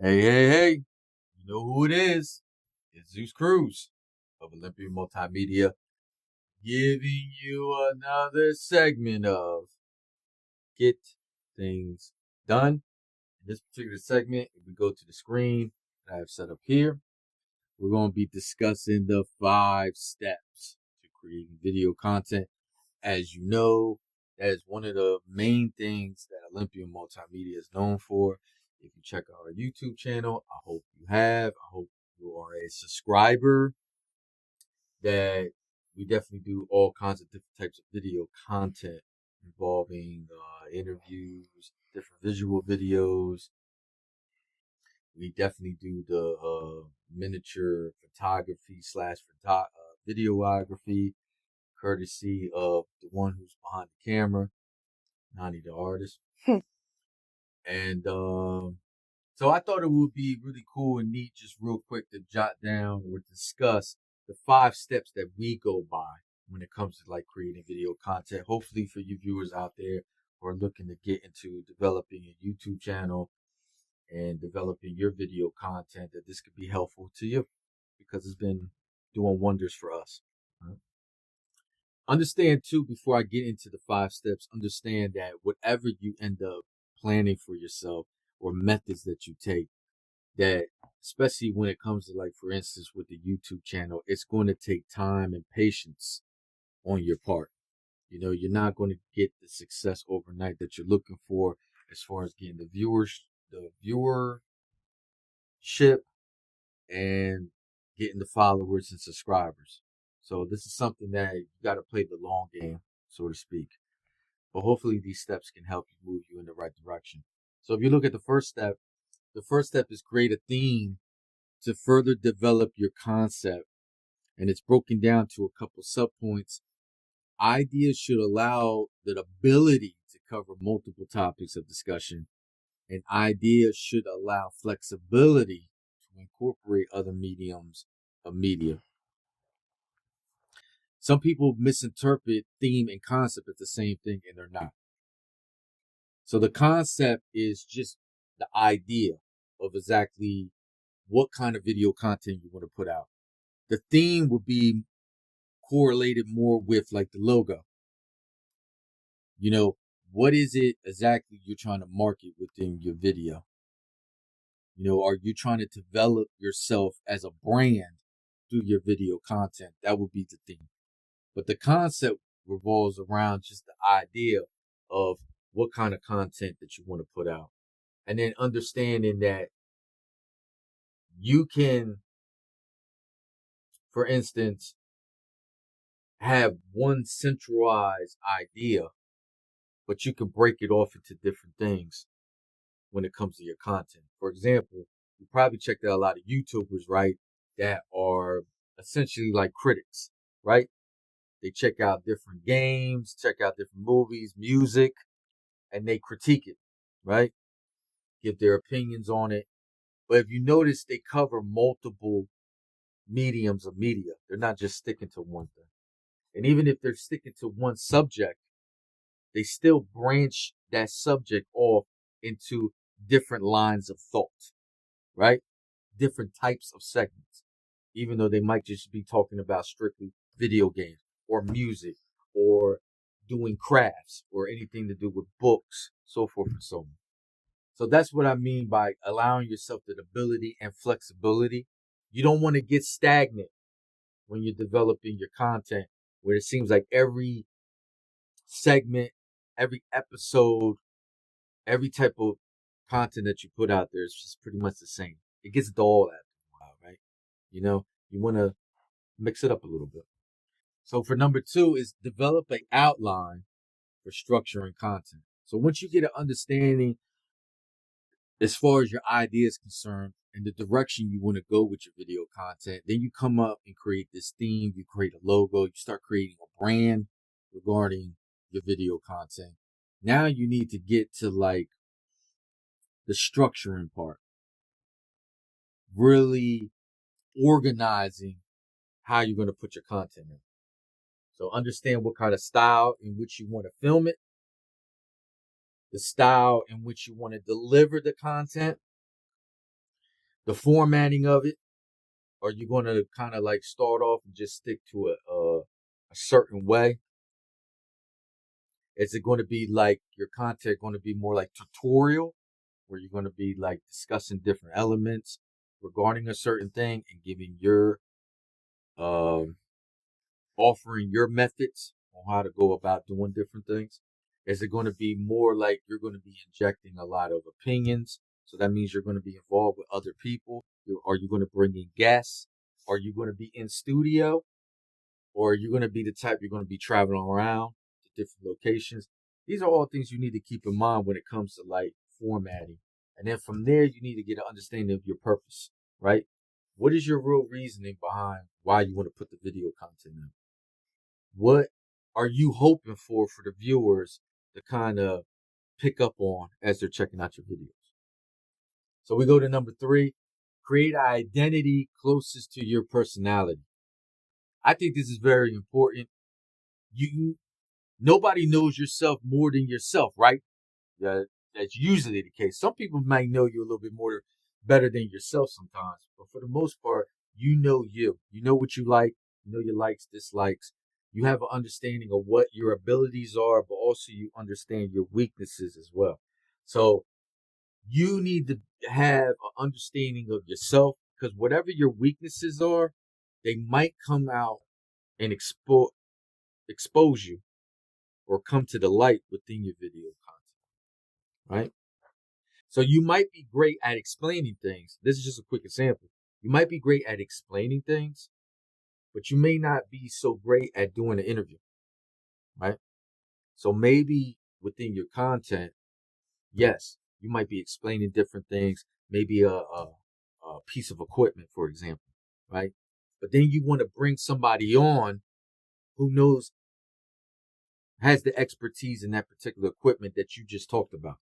Hey, you know who it is? It's Zeus Cruz of Olympian Multimedia giving you another segment of Get Things Done. In this particular segment, if we go to the screen that I have set up here, we're going to be discussing the 5 steps to creating video content. As you know, that is one of the main things that Olympian Multimedia is known for. If you check out our YouTube channel, I hope you have. I hope you are a subscriber. That we definitely do all kinds of different types of video content involving interviews, different visual videos. We definitely do the miniature photography / videography, courtesy of the one who's behind the camera, Nani the artist. And so I thought it would be really cool and neat, just real quick, to jot down or discuss the 5 steps that we go by when it comes to like creating video content. Hopefully for you viewers out there who are looking to get into developing a YouTube channel and developing your video content, that this could be helpful to you because it's been doing wonders for us. Right? Understand too, before I get into the 5 steps, understand that whatever you end up planning for yourself or methods that you take, that especially when it comes to, like, for instance, with the YouTube channel, it's going to take time and patience on your part. You know, you're not going to get the success overnight that you're looking for as far as getting the viewership and getting the followers and subscribers. So this is something that you got to play the long game, so to speak. But hopefully these steps can help you move you in the right direction. So if you look at the first step is create a theme to further develop your concept. And it's broken down to a couple subpoints. Ideas should allow the ability to cover multiple topics of discussion. And ideas should allow flexibility to incorporate other mediums of media. Some people misinterpret theme and concept as the same thing, and they're not. So the concept is just the idea of exactly what kind of video content you want to put out. The theme would be correlated more with like the logo. You know, what is it exactly you're trying to market within your video? You know, are you trying to develop yourself as a brand through your video content? That would be the theme. But the concept revolves around just the idea of what kind of content that you want to put out. And then understanding that you can, for instance, have one centralized idea, but you can break it off into different things when it comes to your content. For example, you probably checked out a lot of YouTubers, right, that are essentially like critics, right? They check out different games, check out different movies, music, and they critique it, right? Give their opinions on it. But if you notice, they cover multiple mediums of media. They're not just sticking to one thing. And even if they're sticking to one subject, they still branch that subject off into different lines of thought, right? Different types of segments, even though they might just be talking about strictly video games or music or doing crafts or anything to do with books, so forth and so on. So that's what I mean by allowing yourself the ability and flexibility. You don't want to get stagnant when you're developing your content, where it seems like every segment, every episode, every type of content that you put out there is just pretty much the same. It gets dull after a while, right? You know, you want to mix it up a little bit. So for number 2 is develop an outline for structuring content. So once you get an understanding as far as your idea is concerned and the direction you want to go with your video content, then you come up and create this theme, you create a logo, you start creating a brand regarding your video content. Now you need to get to like the structuring part, really organizing how you're going to put your content in. So understand what kind of style in which you want to film it, the style in which you want to deliver the content, The formatting of it, are you going to kind of like start off and just stick to a certain way? Is it going to be like your content going to be more like tutorial, where you're going to be like discussing different elements regarding a certain thing and giving your um offering your methods on how to go about doing different things? Is it going to be more like you're going to be injecting a lot of opinions? So that means you're going to be involved with other people. Are you going to bring in guests? Are you going to be in studio? Or are you going to be the type you're going to be traveling around to different locations? These are all things you need to keep in mind when it comes to like formatting. And then from there, you need to get an understanding of your purpose, right? What is your real reasoning behind why you want to put the video content in? What are you hoping for the viewers to kind of pick up on as they're checking out your videos? So we go to number 3, create an identity closest to your personality. I think this is very important. Nobody knows yourself more than yourself, right? That's usually the case. Some people might know you a little bit more better than yourself sometimes, but for the most part, you know you. You know what you like. You know your likes, dislikes. You have an understanding of what your abilities are, but also you understand your weaknesses as well. So you need to have an understanding of yourself, because whatever your weaknesses are, they might come out and expose you or come to the light within your video content, right? So you might be great at explaining things. This is just a quick example. You might be great at explaining things, but you may not be so great at doing an interview, right? So maybe within your content, yes, you might be explaining different things, maybe a piece of equipment, for example, right? But then you want to bring somebody on who has the expertise in that particular equipment that you just talked about.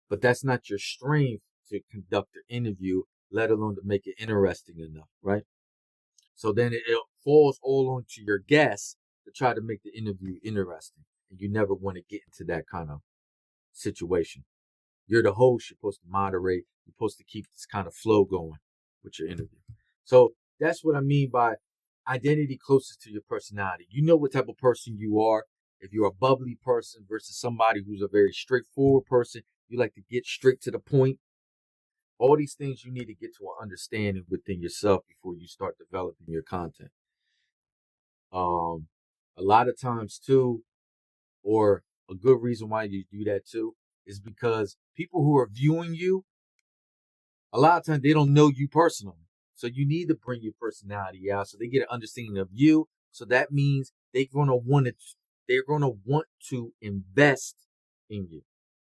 But that's not your strength to conduct an interview, let alone to make it interesting enough, right? So then it falls all onto your guests to try to make the interview interesting. And you never want to get into that kind of situation. You're the host, you're supposed to moderate, you're supposed to keep this kind of flow going with your interview. So that's what I mean by identity closest to your personality. You know what type of person you are. If you're a bubbly person versus somebody who's a very straightforward person, you like to get straight to the point. All these things you need to get to an understanding within yourself before you start developing your content. A lot of times too, or a good reason why you do that too, is because people who are viewing you, a lot of times they don't know you personally. So you need to bring your personality out so they get an understanding of you. So that means they're gonna want to invest in you,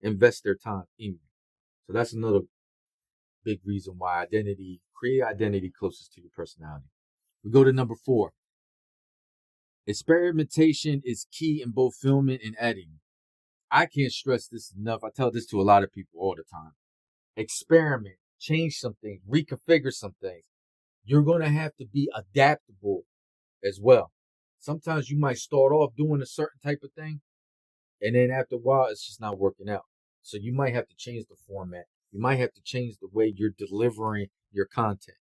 invest their time in you. So that's another big reason why create identity closest to your personality. We go to number 4. Experimentation is key in both filming and editing. I can't stress this enough. I tell this to a lot of people all the time. Experiment, change some things, reconfigure some things. You're going to have to be adaptable as well. Sometimes you might start off doing a certain type of thing, and then after a while, it's just not working out. So you might have to change the format. You might have to change the way you're delivering your content.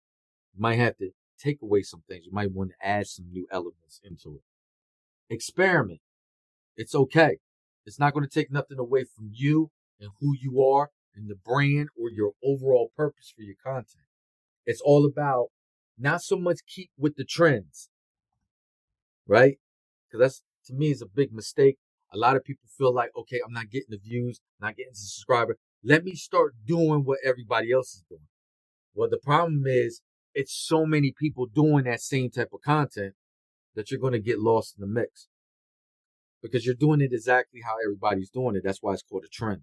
You might have to take away some things. You might want to add some new elements into it. Experiment. It's okay. It's not going to take nothing away from you and who you are and the brand or your overall purpose for your content. It's all about not so much keep with the trends, right? Because that's, to me, is a big mistake. A lot of people feel like, okay, I'm not getting the views, not getting the subscriber. Let me start doing what everybody else is doing. Well, the problem is it's so many people doing that same type of content that you're going to get lost in the mix because you're doing it exactly how everybody's doing it. That's why it's called a trend.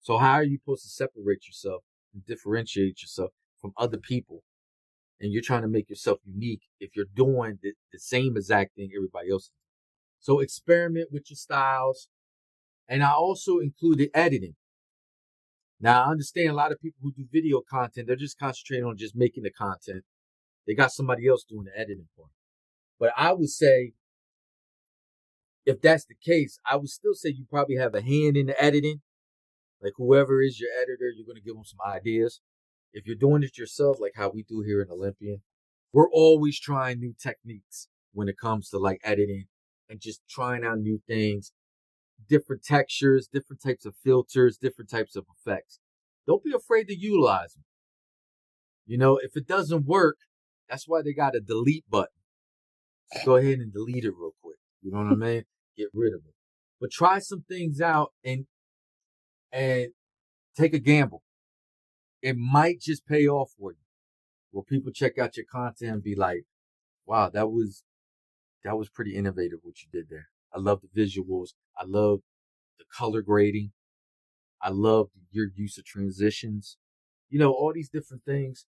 So how are you supposed to separate yourself and differentiate yourself from other people? And you're trying to make yourself unique if you're doing the same exact thing everybody else is doing. So experiment with your styles. And I also included editing. Now, I understand a lot of people who do video content, they're just concentrating on just making the content. They got somebody else doing the editing part. But I would say, if that's the case, I would still say you probably have a hand in the editing. Like whoever is your editor, you're going to give them some ideas. if you're doing it yourself, like how we do here in Olympian, we're always trying new techniques when it comes to like editing and just trying out new things, different textures, different types of filters, different types of effects. Don't be afraid to utilize them. You know, if it doesn't work, that's why they got a delete button. So go ahead and delete it real quick. You know what I mean? Get rid of it. But try some things out and take a gamble. It might just pay off for you. Where people check out your content and be like, wow, that was pretty innovative what you did there. I love the visuals. I love the color grading. I love your use of transitions. You know, all these different things.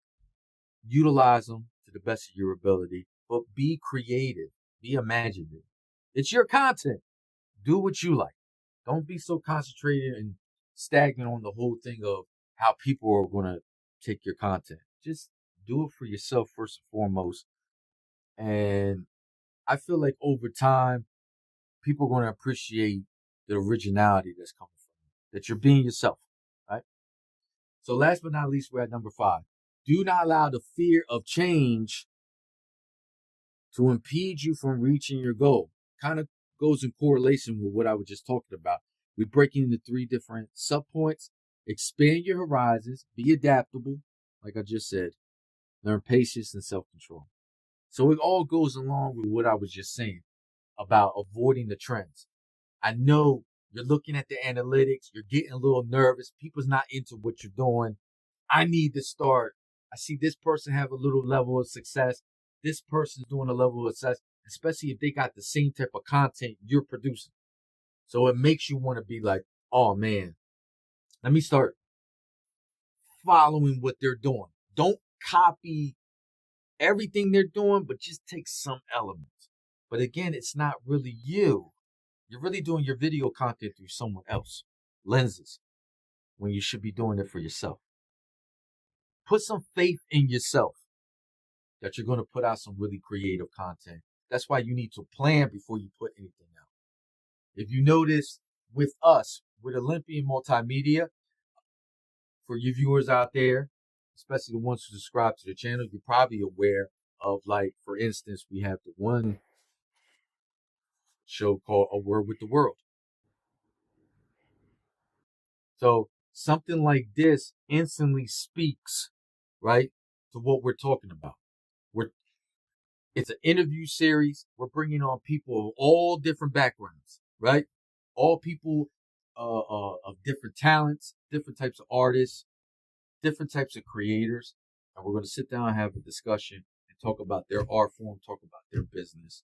Utilize them to the best of your ability, but be creative, be imaginative. It's your content. Do what you like. Don't be so concentrated and stagnant on the whole thing of how people are going to take your content. Just do it for yourself first and foremost. And I feel like over time, people are going to appreciate the originality that's coming from you, that you're being yourself, right? So last but not least, we're at number 5. Do not allow the fear of change to impede you from reaching your goal. Kind of goes in correlation with what I was just talking about. We're breaking into 3 different subpoints. Expand your horizons, be adaptable, like I just said. Learn patience and self-control. So it all goes along with what I was just saying about avoiding the trends. I know you're looking at the analytics, you're getting a little nervous, people's not into what you're doing. I need to start. I see this person have a little level of success. This person's doing a level of success, especially if they got the same type of content you're producing. So it makes you want to be like, oh man, let me start following what they're doing. Don't copy everything they're doing, but just take some elements. But again, it's not really you. You're really doing your video content through someone else, lenses, when you should be doing it for yourself. Put some faith in yourself that you're going to put out some really creative content. That's why you need to plan before you put anything out. If you notice with us, with Olympian Multimedia, for you viewers out there, especially the ones who subscribe to the channel, you're probably aware of, like, for instance, we have the one show called A Word with the World. So something like this instantly speaks, right, to what we're talking about. It's an interview series. We're bringing on people of all different backgrounds, right? All people of different talents, different types of artists, different types of creators. And we're going to sit down and have a discussion and talk about their art form, talk about their business,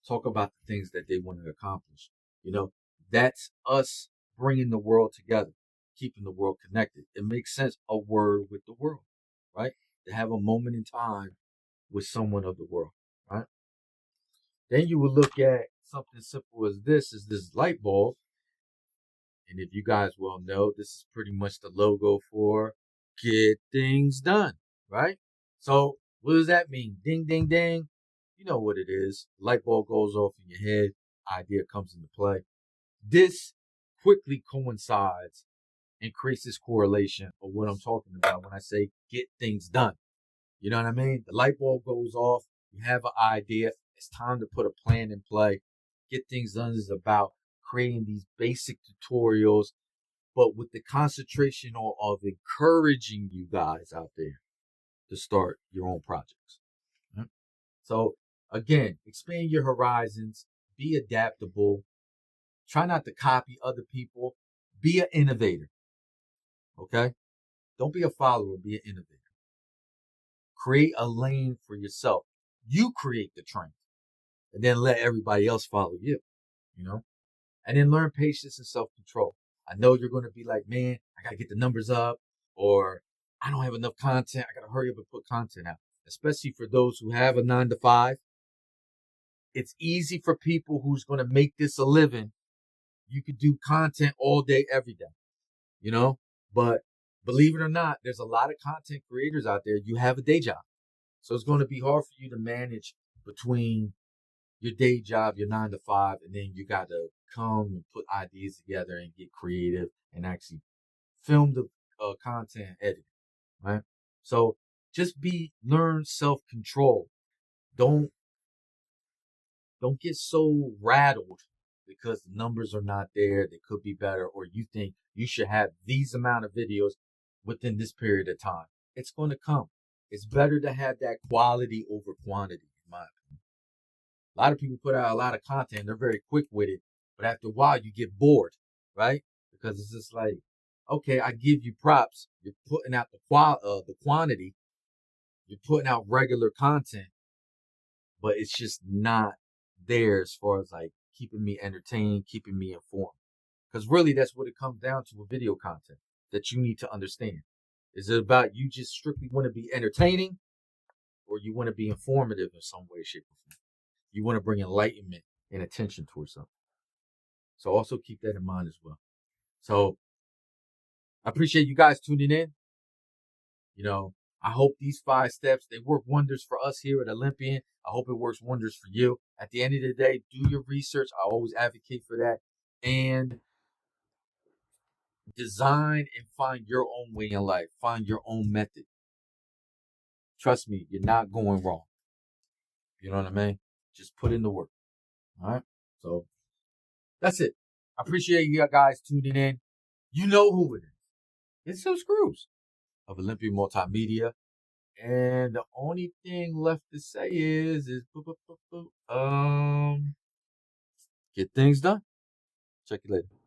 talk about the things that they want to accomplish. You know, that's us bringing the world together, keeping the world connected. It makes sense, a word with the world, right? To have a moment in time with someone of the world, right? Then you would look at something simple as this, is this light bulb. And if you guys well know, this is pretty much the logo for Get Things Done, right? So what does that mean? Ding, ding, ding. You know what it is. Light bulb goes off in your head. Idea comes into play. This quickly coincides and creates this correlation of what I'm talking about when I say get things done. You know what I mean? The light bulb goes off. You have an idea. It's time to put a plan in play. Get Things Done is about creating these basic tutorials, but with the concentration of encouraging you guys out there to start your own projects. Right? So again, expand your horizons, be adaptable, try not to copy other people, be an innovator. Okay? Don't be a follower, be an innovator. Create a lane for yourself. You create the trend and then let everybody else follow you, you know? And then learn patience and self-control. I know you're going to be like, man, I got to get the numbers up, or I don't have enough content. I got to hurry up and put content out, especially for those who have a 9 to 5. It's easy for people who's going to make this a living. You could do content all day, every day, you know, but believe it or not, there's a lot of content creators out there. You have a day job. So it's going to be hard for you to manage between your day job, your 9 to 5, and then you got to come and put ideas together and get creative and actually film the content and edit it, right? So just learn self-control. Don't get so rattled because the numbers are not there. They could be better, or you think you should have these amount of videos within this period of time. It's going to come. It's better to have that quality over quantity, in my opinion. A lot of people put out a lot of content. They're very quick with it, but after a while, you get bored, right? Because it's just like, okay, I give you props. You're putting out the quantity. You're putting out regular content, but it's just not there as far as like keeping me entertained, keeping me informed. Because really, that's what it comes down to with video content that you need to understand. Is it about you just strictly want to be entertaining, or you want to be informative in some way, shape, or form? You want to bring enlightenment and attention towards something. So also keep that in mind as well. So I appreciate you guys tuning in. You know, I hope these 5 steps, they work wonders for us here at Olympian. I hope it works wonders for you. At the end of the day, do your research. I always advocate for that. And design and find your own way in life. Find your own method. Trust me, you're not going wrong. You know what I mean? Just put in the work. All right? So that's it. I appreciate you guys tuning in. You know who it is. It's Zeus Cruz of Olympian Multimedia. And the only thing left to say is get things done. Check you later.